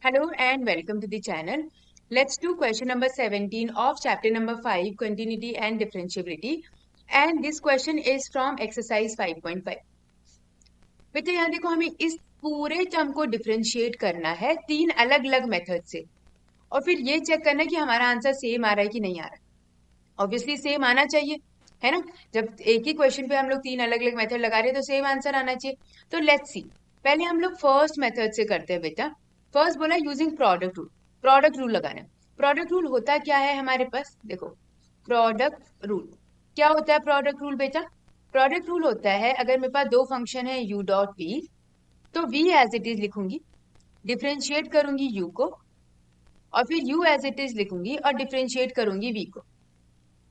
Hello and welcome to the channel. Let's do question number 17 of chapter number 5, Continuity and Differentiability. And this question is from exercise 5.5. बेटा यहाँ देखो, हमें इस पूरे term को differentiate करना है तीन अलग अलग मेथड से, और फिर ये चेक करना है कि हमारा आंसर सेम आ रहा है कि नहीं आ रहा है। ऑब्वियसली सेम आना चाहिए, है ना। जब एक ही क्वेश्चन पे हम लोग तीन अलग अलग मेथड लगा रहे हैं तो सेम आंसर आना चाहिए। तो लेट्स सी, पहले हम लोग फर्स्ट मेथड से करते हैं बेटा। फर्स्ट बोला using product rule. Product rule लगाना है। प्रोडक्ट रूल होता क्या है हमारे पास, देखो। प्रोडक्ट रूल क्या होता है? प्रोडक्ट रूल बेटा, प्रोडक्ट रूल होता है अगर मेरे पास दो फंक्शन है u डॉट v, तो v एज इट इज लिखूंगी, डिफरेंशिएट करूंगी u को, और फिर u एज इट इज लिखूंगी और डिफरेंशिएट करूंगी v को।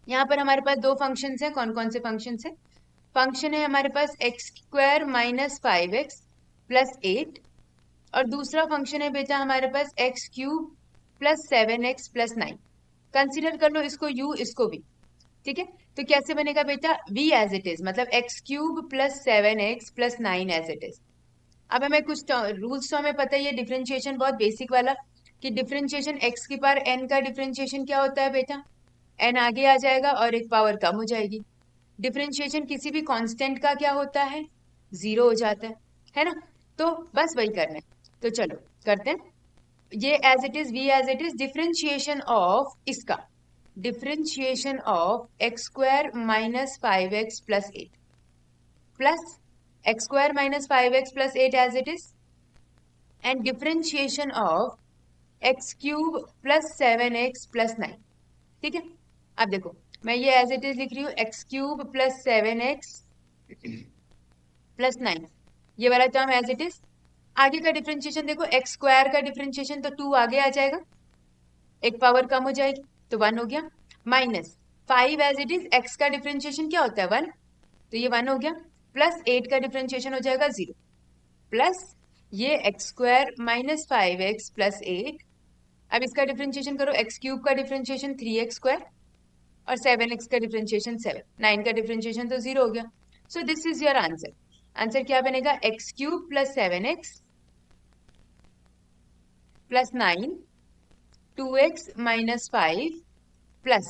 यहाँ पर हमारे पास दो फंक्शंस हैं। कौन कौन से फंक्शंस हैं? फंक्शन है हमारे पास x square minus 5x plus 8, और दूसरा फंक्शन है बेटा हमारे पास x cube plus 7x plus 9। Consider कर लो इसको u, इसको v। ठीक है, तो कैसे बनेगा बेटा? v एज इट इज, मतलब x cube plus 7x plus 9 as it is. अब हमें कुछ रूल्स तो हमें पता ही है, डिफरेंशिएशन बहुत बेसिक वाला, कि डिफरेंशिएशन एक्स की पावर n का डिफरेंशिएशन क्या होता है बेटा? n आगे आ जाएगा और एक पावर कम हो जाएगी। डिफरेंशिएशन किसी भी कांस्टेंट का क्या होता है? जीरो हो जाता है ना। तो बस वही करना है, तो चलो करते हैं। ये as it is, we as it is, differentiation of इसका, differentiation of x square minus 5x plus 8 plus x square minus 5x plus 8 as it is, and differentiation of x cube plus 7x plus 9। ठीक है, अब देखो मैं ये as it is लिख रही हूँ, x cube plus 7x plus 9, ये वाला टर्म एज इट इज। आगे का डिफरेंशिएशन देखो, एक्स स्क्वायर का डिफरेंशिएशन तो 2 आगे आ जाएगा, एक पावर कम हो जाएगी तो 1 हो गया, minus 5 as it is, x का डिफरेंशिएशन क्या होता है? 1, तो ये 1 हो गया, प्लस 8 का डिफरेंशिएशन हो जाएगा 0, प्लस ये x square minus 5x plus 8। अब इसका डिफरेंशिएशन करो, एक्स क्यूब का डिफरेंशिएशन 3x स्क्वायर, और 7x का डिफरेंशिएशन 7, 9 का डिफरेंशिएशन तो 0 हो गया। So this is your answer. Answer क्या बनेगा? X cube plus 7x plus 9, 2x minus 5 plus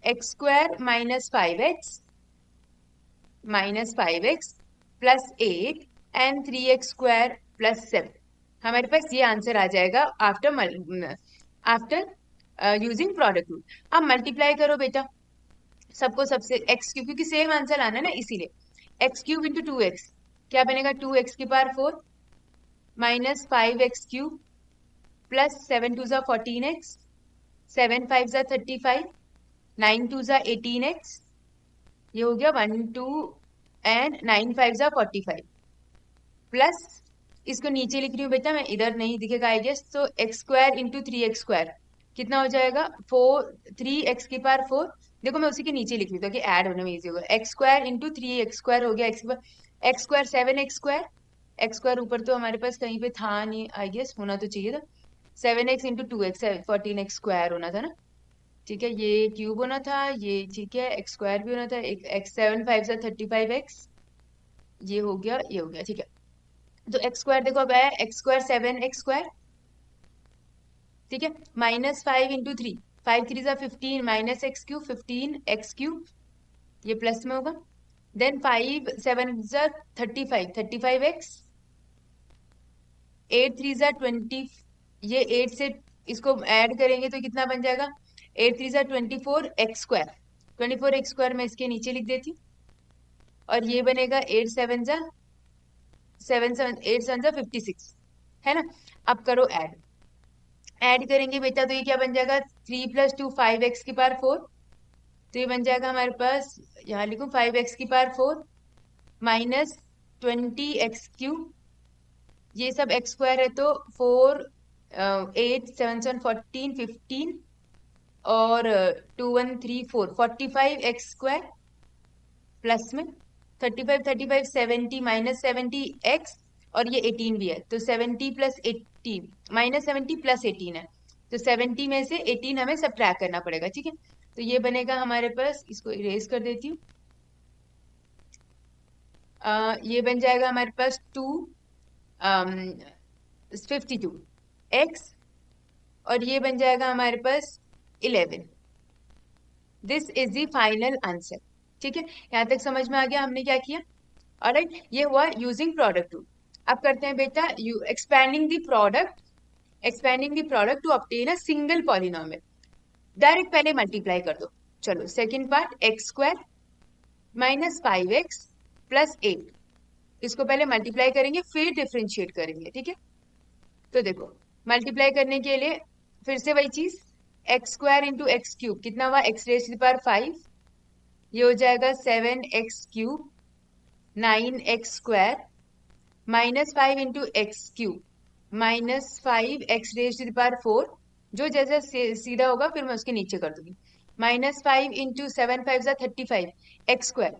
x square minus 5x plus 8 and 3x square plus 7। हमारे पास ये आंसर आ जाएगा आफ्टर यूजिंग प्रोडक्ट रूल। अब मल्टीप्लाई करो बेटा सबको सबसे, एक्स क्यूब, क्योंकि सेम आंसर आना है ना, इसीलिए एक्स क्यूब इंटू 2x क्या बनेगा? 2x की power 4 minus 5x cube plus 7 to the 14x, 7 5 ज़ा 35, 9 टू ज़ा 18x, ये हो गया 1 2 एंड 9 5 ज़ा 45, प्लस इसको नीचे लिख रही हूँ बेटा मैं, इधर नहीं दिखेगा आई गेस, तो x square into 3x square कितना हो जाएगा? 3x की पावर 4। देखो मैं उसी के नीचे लिख रही हूँ ताकि ऐड होने में इजी होगा। X square into 3x square हो गया, x square 7x square, x square ऊपर तो हमारे पास कहीं पे था नहीं, आई गेस होना तो चाहिए था। 7x into 2x 14x square होना था ना। ठीक है, ये क्यूब होना था, ये ठीक है, एक्स स्क्वायर भी होना था, एक एक्स 7 5 35x, ये हो गया, ये हो गया। ठीक है, तो एक्स स्क्वायर देखो अब आया, एक्स स्क्वायर 7x स्क्वायर, ठीक है, माइनस 5 इंटू 3, 5 3 ज़ा 15 minus x cube 15 x cube, ये प्लस में होगा। देन 5 7 ज़ा 35 35x, 8 3 ज़ा 20, ये 8 से इसको ऐड करेंगे तो कितना बन जाएगा? 8 3 ज़ा 24 एक्स स्क्वायर, 24 एक्स स्क्वायर मैं इसके नीचे लिख देती हूँ, और ये बनेगा 8 7 ज़ा 7 7 8 7 ज़ा 56, है ना। अब करो ऐड करेंगे बेटा, तो ये क्या बन जाएगा? 3 प्लस 2 5x की पावर 4, तो ये बन जाएगा हमारे पास, यहाँ लिखूं 5x की पावर 4 माइनस 20x क्यूब, ये सब एक्स स्क्वायर है तो 4 8 7 7 14 15, और 2 1 3 4 45 एक्स स्क्वायर, प्लस में 35 35 70 माइनस 70 एक्स, और ये 18 भी है तो 70 प्लस 80 माइनस 70 प्लस 18 है, तो 70 में से 18 हमें सबट्रैक्ट करना पड़ेगा। ठीक है, तो ये बनेगा हमारे पास, इसको इरेज कर देती हूँ, ये बन जाएगा हमारे पास 2 52 x और ये बन जाएगा हमारे पास 11। This is the final answer. ठीक है, यहाँ तक समझ में आ गया हमने क्या किया। ऑलराइट, ये हुआ यूजिंग प्रोडक्ट रूल। अब करते हैं बेटा expanding the product to obtain a single polynomial. Direct पहले मल्टीप्लाई कर दो। चलो second part, x square minus 5x plus 8, इसको पहले मल्टीप्लाई करेंगे फिर डिफ्रेंशिएट करेंगे। ठीक है, तो देखो मल्टीप्लाई करने के लिए फिर से वही चीज, x square into x cube कितना हुआ, x raise to the power 5, ये हो जाएगा 7x cube 9x square minus 5 into x cube minus 5x raise to the power 4, जो जैसा सीधा होगा फिर मैं उसके नीचे कर दूंगी। माइनस 5 इंटू 7 5 जा 35 एक्स स्क्वायर,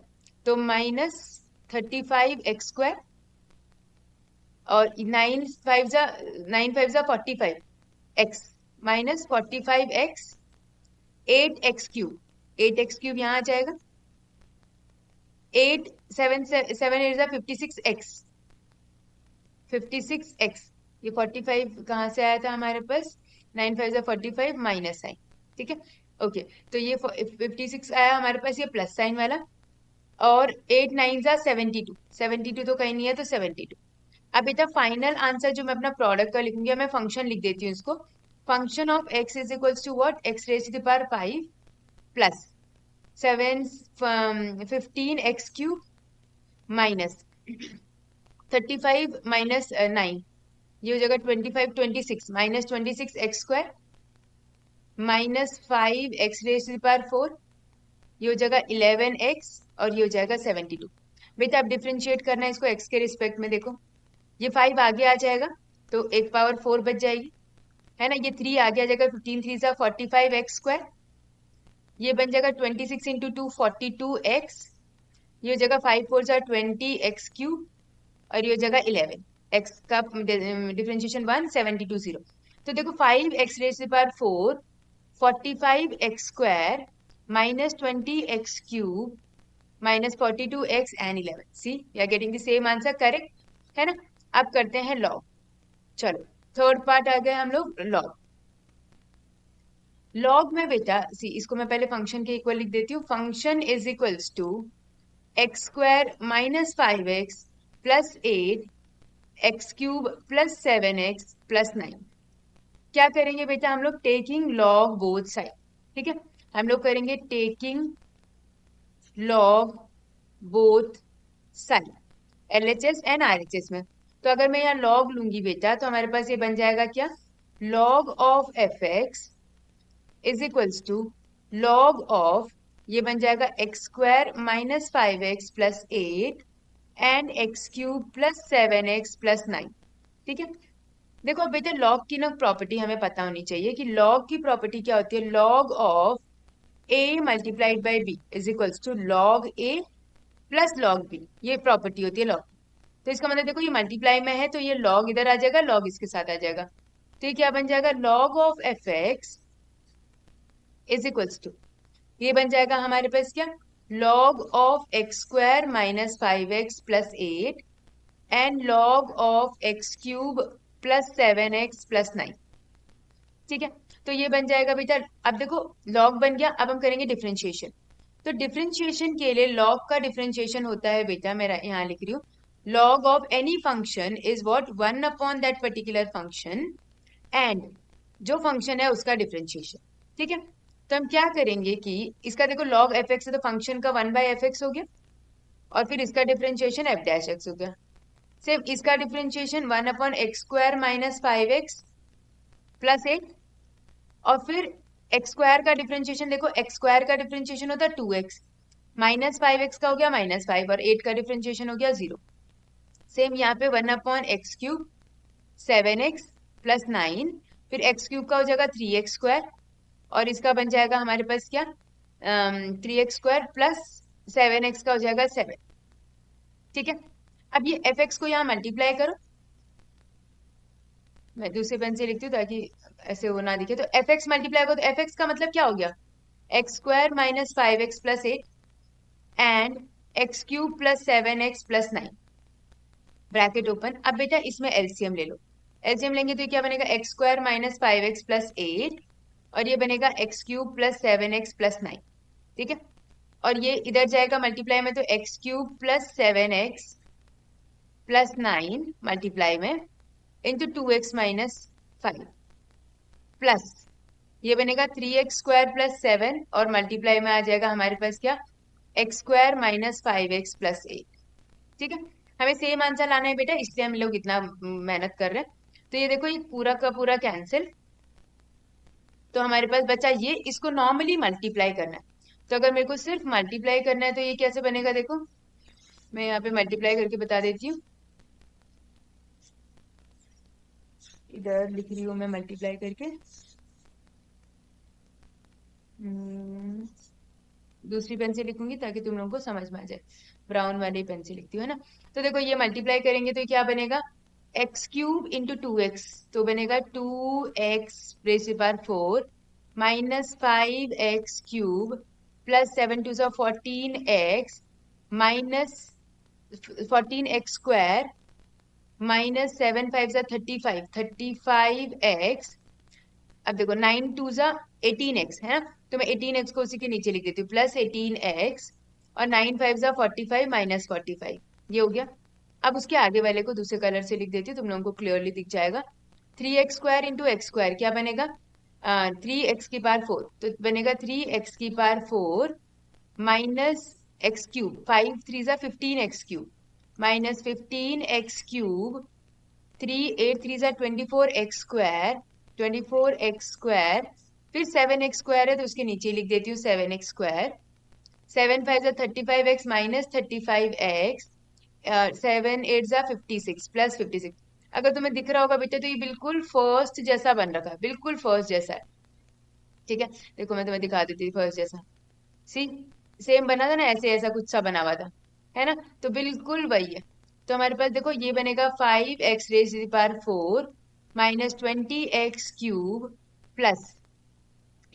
तो माइनस 35x स्क्वायर और 9 5 जा 45 x minus 45x 8x cube, 8x cube यहाँ आ जाएगा, 8 7 7 8 जा 56x 56x, ये 45 कहाँ से आया था हमारे पास, 9 5 जा 45 माइनस साइन। ठीक है, ओके, तो ये 56 आया हमारे पास, ये प्लस साइन वाला, और 8 9 जा 72, 72 तो कहीं नहीं है तो 72। अब बेटा फाइनल आंसर जो मैं अपना प्रोडक्ट का लिखूंगी, मैं फंक्शन लिख देती हूँ इसको। Function of x is equals to what, x raise to the power 5 plus 15x cube minus 35 minus 9, ये हो जाएगा 25 26 minus 26x square minus 5x raise to the power 4, ये हो जाएगा 11x और ये हो जाएगा 72। बेटा अब डिफरेंशिएट करना है इसको x के रिस्पेक्ट में। देखो ये 5 आगे आ जाएगा तो एक पावर 4 बच जाएगी, है ना, ये 3 आगे आ जाएगा, 15 3 जा 45x स्क्वायर, ये बन जाएगा 26 इंटू 2 42x, ये हो जाएगा 5 4 जा 20x क्यूब और ये हो जाएगा 11, x का डिफरेंशिएशन 1 72 0। तो देखो 5x raise to the power 4 45x square minus 20x cube minus 42x and 11, see we are getting the same answer, correct है ना। अब करते हैं लॉग। चलो थर्ड पार्ट आ गए हम लोग, लॉग। लॉग में बेटा सी, इसको मैं पहले फंक्शन के इक्वल लिख देती हूँ। Function is equals to x square minus 5x plus 8 x cube plus 7x plus 9। क्या करेंगे बेटा हम लोग, टेकिंग लॉग बोथ साइड। ठीक है, हम लोग करेंगे taking log both side, LHS and RHS में। तो अगर मैं यहाँ लॉग लूंगी बेटा तो हमारे पास ये बन जाएगा क्या, log of fx is equals to log of, ये बन जाएगा x square minus 5x plus 8 and x cube plus 7x plus 9। ठीक है, देखो बेटा लॉग की ना प्रॉपर्टी हमें पता होनी चाहिए कि लॉग की प्रॉपर्टी क्या होती है, log of a multiplied by b is equals to log a plus log b, ये प्रॉपर्टी होती है लॉग। तो इसका मतलब देखो ये मल्टीप्लाई में है तो ये लॉग इधर आ जाएगा, लॉग इसके साथ आ जाएगा, तो ये क्या बन जाएगा, log of fx is equals to, ये बन जाएगा हमारे पास क्या, log of x square minus 5x plus 8 and log of x cube plus 7x plus 9। ठीक है, तो ये बन जाएगा बेटा। अब देखो लॉग बन गया, अब हम करेंगे डिफरेंशिएशन। तो डिफरेंशिएशन के लिए लॉग का डिफरेंशिएशन होता है बेटा, मैं यहाँ लिख रही हूँ, log of any function is what 1 upon that particular function and जो फंक्शन है उसका डिफरेंशिएशन। ठीक है, तो हम क्या करेंगे कि इसका देखो log fx है तो फंक्शन का 1 बाय fx हो गया और फिर इसका डिफरेंशिएशन f डैश x हो गया, सेम इसका differentiation 1 upon x square minus 5x plus 8 और फिर एक्स स्क्वायर का डिफरेंशिएशन, देखो एक्स स्क्वायर का डिफरेंशिएशन होता है 2x माइनस 5x का हो गया माइनस 5 और 8 का डिफरेंशिएशन हो गया 0। सेम यहाँ पे 1 upon x cube 7x plus 9, फिर एक्स क्यूब का हो जाएगा 3x स्क्वायर और इसका बन जाएगा हमारे पास क्या, 3x स्क्वायर प्लस 7x का हो जाएगा 7। ठीक है, अब ये fx को यहाँ मल्टीप्लाई करो, मैं दूसरे पेन से लिखती हूँ ताकि ऐसे वो ना दिखे। तो fx मल्टीप्लाई करो तो fx का मतलब क्या हो गया, x square minus 5x plus 8 and x cube plus 7x plus 9 bracket open. अब बेटा इसमें एलसीएम ले लो, एलसीएम लेंगे तो ये क्या बनेगा, x square minus 5x plus 8, और ये बनेगा x cube plus 7x plus 9। ठीक है, और ये इधर जाएगा मल्टीप्लाई में, तो x cube plus 7x plus 9 multiply में इंटू 2x माइनस 5 प्लस ये बनेगा 3x स्क्वायर प्लस 7, और मल्टीप्लाई में आ जाएगा हमारे पास क्या, x square minus 5x plus 8। ठीक है, हमें सेम आंसर लाना है बेटा, इसलिए हम लोग इतना मेहनत कर रहे हैं। तो ये देखो, ये पूरा का पूरा कैंसिल, तो हमारे पास बचा ये, इसको नॉर्मली मल्टीप्लाई करना है। तो अगर मेरे को सिर्फ मल्टीप्लाई करना है तो ये कैसे बनेगा, देखो मैं यहाँ पे मल्टीप्लाई करके बता देती हूँ, इधर लिख रही हूँ मैं मल्टीप्लाई करके। दूसरी पेन से लिखूंगी ताकि तुम लोगों को समझ में आ जाए, ब्राउन वाली पेन से लिखती हूँ, है ना। तो देखो ये मल्टीप्लाई करेंगे तो क्या बनेगा, एक्स क्यूब इंटू 2x, तो बनेगा 2x raise to power 4 minus 5x cube plus 7 to the 14x minus 14x square minus 7 5 ज़ा 35 35x। अब देखो 9 टू ज़ा 18x है ना, तो मैं 18x को उसी के नीचे लिख देती हूँ, प्लस 18x, और 9 5 ज़ा 45 माइनस 45, ये हो गया। अब उसके आगे वाले को दूसरे कलर से लिख देती हूँ, तुम लोगों को क्लियरली दिख जाएगा। 3x square into x square क्या बनेगा, 3x की पावर 4, तो बनेगा 3x की पावर 4 माइनस एक्स क्यूब, 5 3 ज़ा 15x cube minus 15x cube, 3 8 3 ज़ा 24x स्क्वायर 24x स्क्वायर, फिर 7x स्क्वायर है तो उसके नीचे लिख देती हूँ 7x स्क्वायर, 7 5 ज़ा 35x माइनस 35x, 7 8 ज़ा 56 प्लस 56। अगर तुम्हें दिख रहा होगा बेटा तो ये बिल्कुल फर्स्ट जैसा बन रखा है, बिल्कुल फर्स्ट जैसा है। ठीक है, देखो मैं तुम्हें दिखा देती हूँ फर्स्ट जैसा, सी सेम बना था ना, ऐसे ऐसा कुछ सा बना हुआ था, है ना, तो बिल्कुल वही है। तो हमारे पास देखो ये बनेगा 5x raise to the power 4 minus 20x cube plus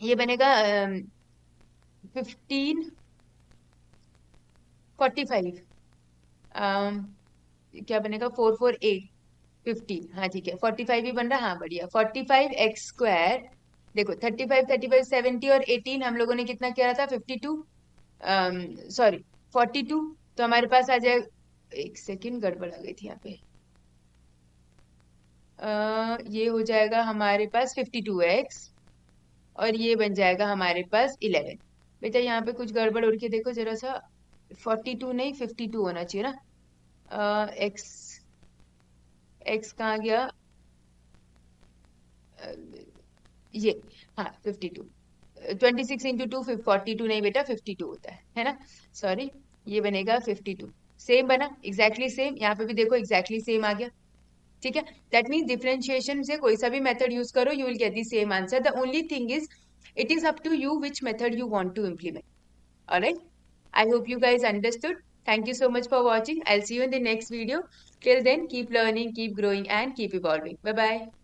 ये बनेगा 1545, क्या बनेगा 448 15, हाँ ठीक है 45 ही बन रहा, हाँ बढ़िया, 45x स्क्वायर। देखो 35 35 70 और 18 हम लोगों ने कितना किया था, 52, सॉरी 42, तो हमारे पास आ जाए, एक सेकेंड गड़बड़ आ गई थी यहाँ पे, ये हो जाएगा हमारे पास 52x, और ये बन जाएगा हमारे पास 11। बेटा यहाँ पे कुछ गड़बड़ हो रही है, देखो जरा सा, 42 नहीं 52 होना चाहिए ना, एक्स एक्स कहाँ गया, अ, ये, हाँ 52, 26 इंटू 2 42 नहीं बेटा 52 होता है ना, सॉरी, ये बनेगा 52। सेम बना, एग्जैक्टली सेम, यहाँ पे भी देखो एग्जैक्टली सेम आ गया। ठीक है, दैट मीन्स डिफरेंशिएशन से कोई सा भी मेथड यूज करो, you will get the same answer, the only thing is it is up to you which method you want to implement. All right, I hope you guys understood. Thank you so much for watching. I'll see you in the next video. Till then, keep learning, keep growing, and keep evolving. Bye bye.